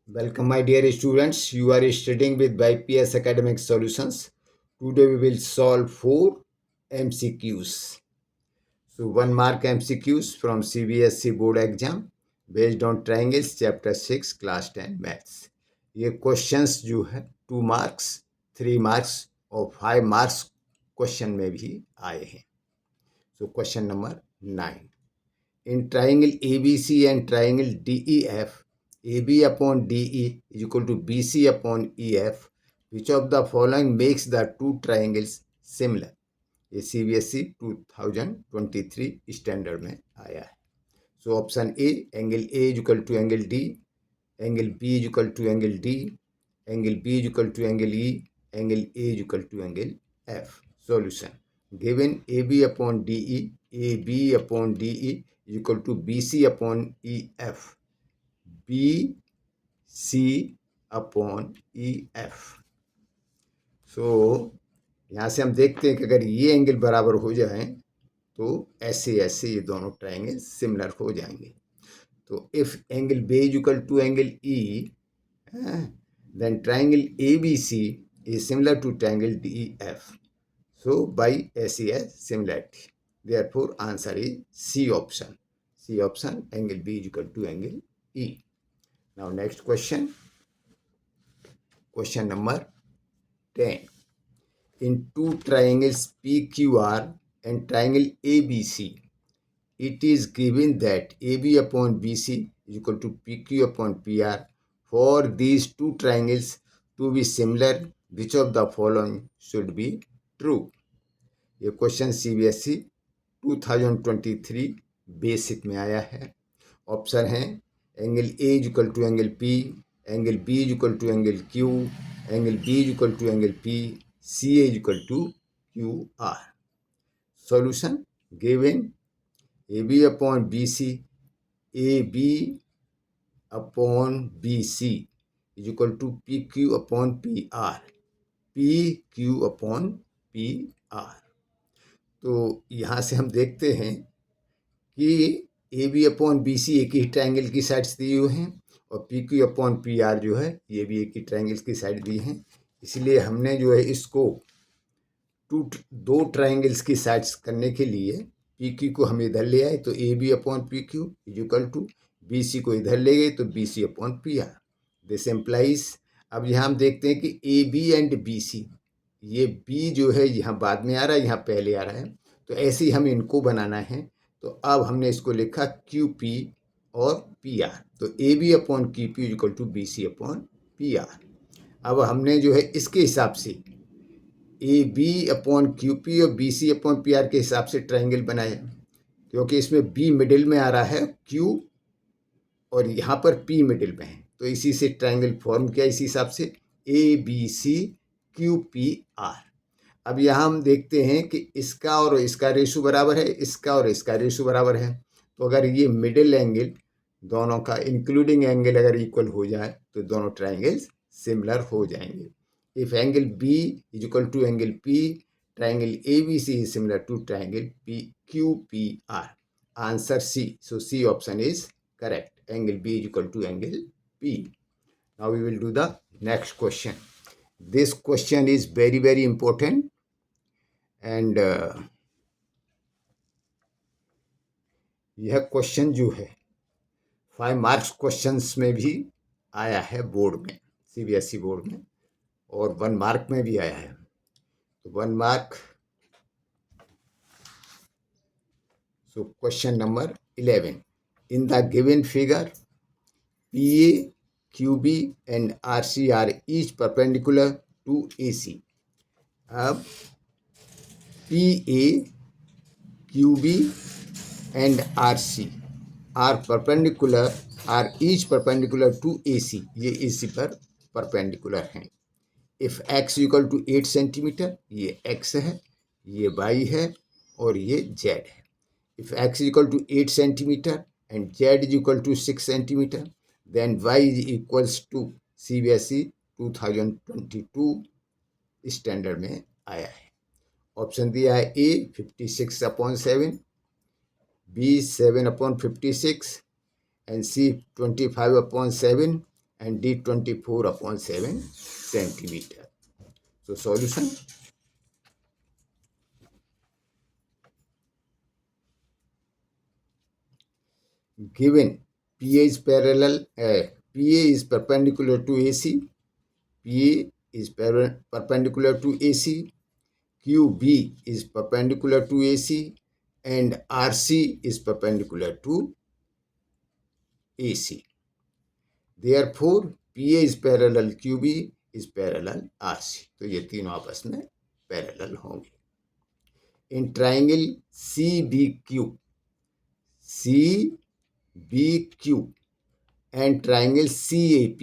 Welcome, my dear students. You are studying with YPS Academic Solutions. Today we will solve 4 MCQs. So 1 mark MCQs from CBSE board exam based on triangles chapter 6 class 10 maths. ये questions जो है 2 marks 3 marks और 5 marks question में भी आए हैं. So question number 9. In triangle ABC and triangle DEF, AB upon DE is equal to BC upon EF. Which of the following makes the two triangles similar? ये CBSE 2023 standard में आया है. So option A, angle A is equal to angle D, angle B is equal to angle D, angle B is equal to angle E, angle A is equal to angle F. Solution given AB upon DE, AB upon DE is equal to BC upon EF, BC upon EF. सो यहाँ से हम देखते हैं कि अगर ये angle बराबर हो जाए तो ऐसे ऐसे ये दोनों ट्रायंगल सिमिलर हो जाएंगे. तो if angle B is equal to angle E, then triangle ABC is similar to triangle DEF. So by SES similarity. Therefore answer is C option. C option, angle B is equal to angle E. Now next question. Question number 10. In two triangles PQR and triangle ABC, it is given that AB upon BC is equal to PQ upon PR. For these two triangles to be similar, which of the following should be true? ये question CBSE 2023 basic में आया है. Option है angle A is equal to angle P, angle B is equal to angle Q, angle B is equal to angle P, C is equal to Q R. Solution given A B upon B C, A B upon B C is equal to P Q upon P R, P Q upon P R. तो यहाँ से हम देखते हैं कि A B upon B C एक ही triangle की साइड्स दिए हुए हैं और P Q upon P R जो है ये भी एक ही ट्रायंगल की साइड दी हैं. इसलिए हमने जो है इसको दो ट्रायंगल्स की साइड्स करने के लिए पी क्यू को हम इधर ले आए तो A B upon P Q is equal to B C को इधर ले गए तो B C upon P R. This implies. अब यहाँ हम देखते हैं कि A B and B C, ये बी जो है यहाँ बाद में आ रहा है, यहाँ पहले आ रहा है, तो ऐसे ही हम इनको बनाना है. तो अब हमने इसको लिखा क्यू पी और पी आर. तो A B upon Q P equal to B C upon P R. अब हमने जो है इसके हिसाब से A B upon Q P और B C upon P R के हिसाब से ट्रायंगल बनाया, क्योंकि इसमें बी मिडिल में आ रहा है क्यू और यहाँ पर पी मिडिल में है, तो इसी से ट्रायंगल फॉर्म किया. इसी हिसाब से A B C Q P R. अब यहाँ हम देखते हैं कि इसका और इसका रेशो बराबर है, इसका और इसका रेशो बराबर है. तो अगर ये मिडिल एंगल दोनों का इंक्लूडिंग एंगल अगर इक्वल हो जाए तो दोनों ट्रायंगल्स सिमिलर हो जाएंगे. If angle B is equal to angle P, triangle A B C is similar to triangle P Q P R. Answer C. So C option is correct. Angle B is equal to angle P. Now we will do the next question. This question is very very important and यह question जो है 5 marks questions में भी आया है board में, CBSE board में, और 1 मार्क में भी आया है. तो 1 mark. So question number 11. In the given figure, PA, QB and RC are each perpendicular to AC. अब PA, QB and RC are each perpendicular to AC. ये AC पर perpendicular हैं. If x equal to 8 centimetre, ये x है, ये y है और ये z है. If x is equal to 8 centimeter and z is equal to 6 centimeter, then y is equals to CBSE 2022 standard में आया है. ऑप्शन दिया है A 56/7, B 7/56 and C 25/7 and D 24/7 centimeter. So solution. Given PA is perpendicular to AC, PA is perpendicular to AC, QB is perpendicular to AC, and RC is perpendicular to AC. Therefore, PA is parallel QB is parallel RC. तो ये तीनों आपस में parallel होंगे. In triangle CBQ and triangle CAP,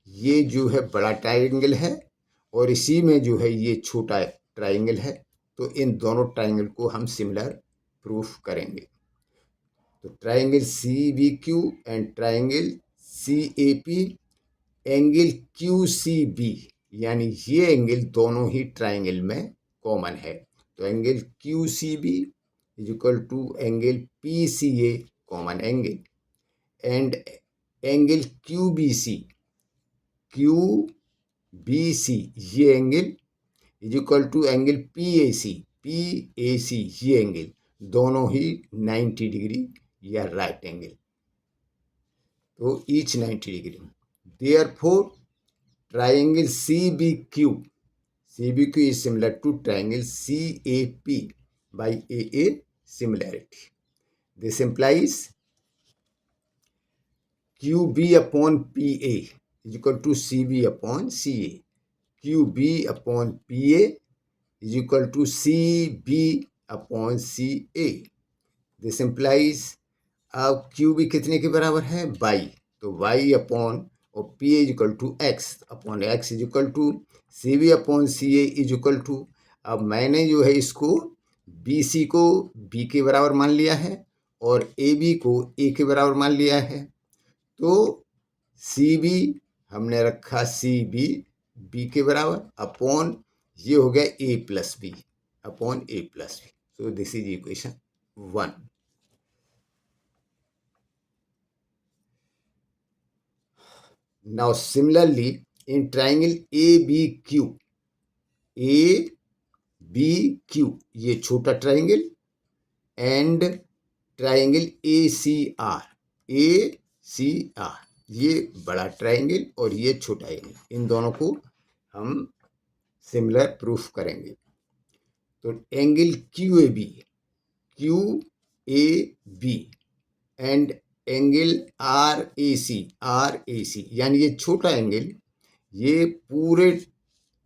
ये जो है बड़ा ट्राइंगल है और इसी में जो है ये छोटा ट्राइंगल है. तो इन दोनों ट्राइंगल को हम सिमिलर प्रूफ करेंगे. तो triangle CBQ and triangle CAP, angle QCB यानी ये एंगल दोनों ही ट्राइंगल में कॉमन है. तो angle QCB is equal to angle PCA common angle, and angle QBC ये angle is equal to angle PAC ये एंगल दोनों ही 90 डिग्री या राइट एंगल. तो each 90 degree. Therefore, triangle CBQ is similar to triangle CAP by AA similarity. This implies QB upon PA is equal to CB upon CA. QB upon PA is equal to CB upon CA. This implies अब QB कितने के बराबर है? y. तो y upon और PA is equal to x upon x is equal to CB upon CA is equal to. अब मैंने जो है इसको BC को B के बराबर मान लिया है और AB को A के बराबर मान लिया है. तो CB हमने रखा CB B के बराबर अपॉन ये हो गया A plus B upon A plus B. So this is equation 1. Now similarly in triangle ABQ ये छोटा ट्राइंगल एंड ट्राइंगल ACR ये बड़ा ट्राइंगल और ये छोटा एंगल, इन दोनों को हम सिमिलर प्रूफ करेंगे. तो angle QAB and angle RAC यानी ये छोटा एंगल ये पूरे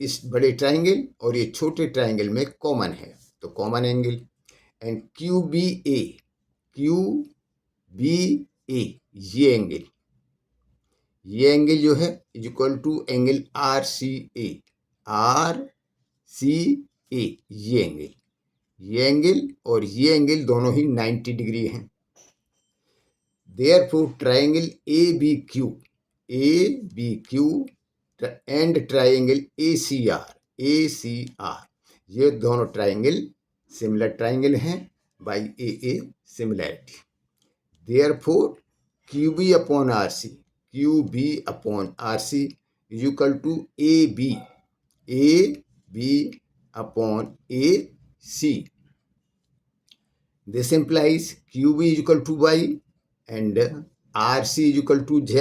इस बड़े ट्राइंगल और ये छोटे ट्राइंगल में कॉमन है. तो कॉमन एंगल. एंड QBA ये एंगल जो है is equal to angle RCA ये एंगल और ये एंगल दोनों ही 90 डिग्री हैं. Therefore, triangle ABQ and triangle ACR ये दोनों ट्राइंगल सिमिलर ट्राइंगल हैं by AA similarity. Therefore, QB upon RC is equal to AB upon AC. This implies QB is equal to Y and RC is equal to Z.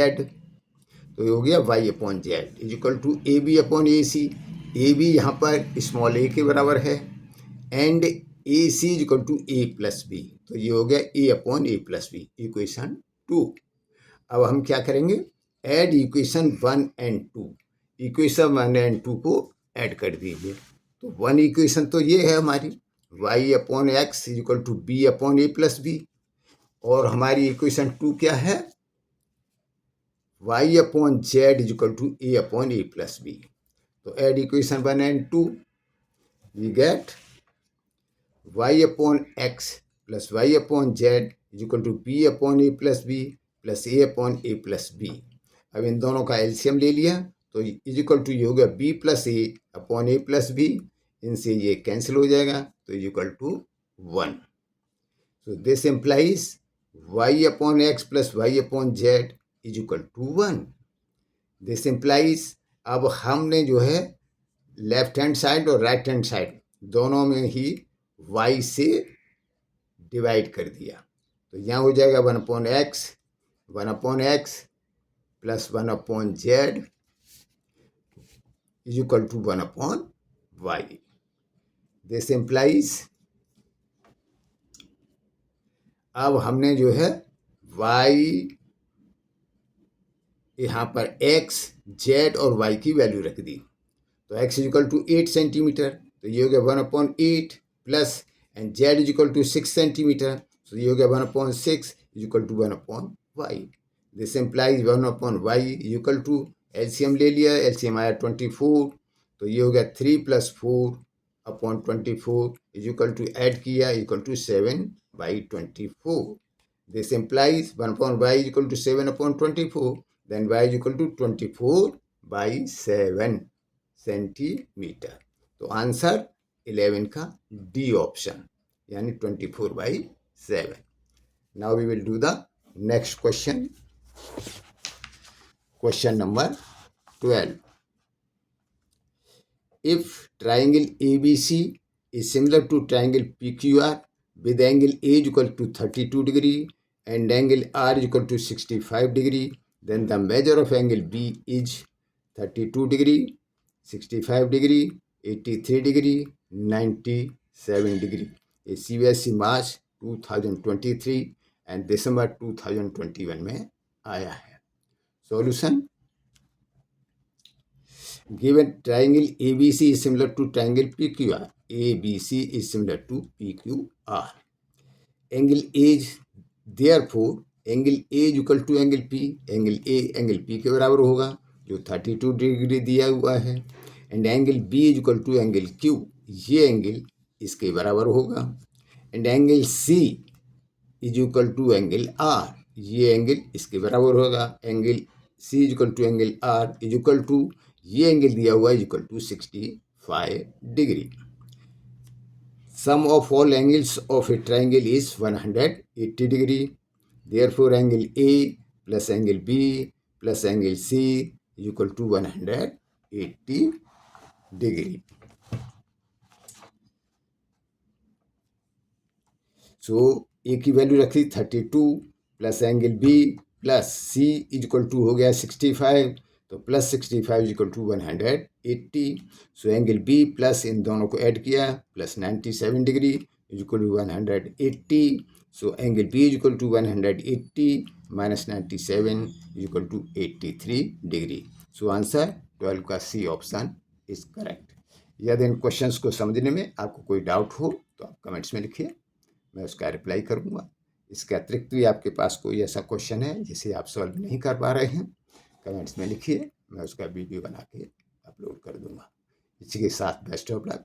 तो ये हो गया y upon Z is equal to AB upon AC. AB यहाँ पर small a के बराबर है and AC is equal to A plus B. तो ये हो गया A upon A plus B, equation 2. अब हम क्या करेंगे? Add equation 1 and 2. Equation 1 and 2 को ऐड कर दीजिए. तो 1 इक्वेशन तो ये है हमारी y upon x is equal to B upon A plus B, और हमारी इक्वेशन 2 क्या है? y upon z is equal to A upon A plus B. तो add equation 1 and 2, we get y upon x plus y upon z is equal to B upon A plus B plus A upon A plus B. अब इन दोनों का LCM ले लिया तो is equal to ये हो गया B plus A upon A plus B. इनसे ये कैंसिल हो जाएगा तो is equal to 1. So this implies y upon x plus y upon z is equal to 1। This implies अब हमने जो है लेफ्ट हैंड साइड और राइट हैंड साइड दोनों में ही y से डिवाइड कर दिया, तो यहाँ हो जाएगा 1/x plus 1/z is equal to 1/y। This implies अब हमने जो है y यहाँ पर x, z और y की वैल्यू रख दी, तो x is equal to 8 centimetre, तो ये हो गया 1/8 plus and z is equal to 6 centimetre, तो ये हो गया 1/6 is equal to 1/y। This implies 1/y is equal to, LCM ले लिया, एलसीएम आया 24, तो ये हो गया 3 + 4/24 इज इक्वल टू, ऐड किया equal to 7/24। This implies 1/y is equal to 7/24, then y is equal to 24/7 centimetre. तो आंसर 11 का डी ऑप्शन यानी 24/7। Now we will do the next question, question number 12। If triangle ABC is similar to triangle PQR with angle A is equal to 32 degree and angle R is equal to 65 degree, then the measure of angle B is 32 degree, 65 degree, 83 degree, 97 degree। ये CBSE March 2023 and दिसंबर 2021 में आया है। Solution, given triangle ABC is similar to triangle PQR, ABC is similar to PQR, angle A is therefore angle A is equal to angle P, angle A angle P के बराबर होगा जो 32 degree दिया हुआ है, and angle B is equal to angle Q, ये angle इसके बराबर होगा, and angle C is equal to angle R, ये एंगल इसके बराबर होगा, angle C is equal to angle R is equal to, ये एंगल दिया हुआ है is equal to 65 degree. Sum of all angles of a triangle is 180 degree. Therefore, angle A plus angle B plus angle C is equal to 180 degree. So, A की value रखी 32 plus angle B plus C is equal to हो गया 65, तो plus 65 is equal to 180। So angle B plus इन दोनों को add किया plus 97 degree is equal to 180। So angle B is equal to 180 minus 97 is equal to 83 degree. So answer 12 का C option is correct. यदि इन questions को समझने में आपको कोई डाउट हो तो आप कमेंट्स में लिखिए, मैं उसका रिप्लाई करूँगा। इसके अतिरिक्त भी आपके पास कोई ऐसा क्वेश्चन है जिसे आप सॉल्व नहीं कर पा रहे हैं, कमेंट्स में लिखिए, मैं उसका वीडियो बना के अपलोड कर दूंगा। इसी के साथ बेस्ट ऑफ लक।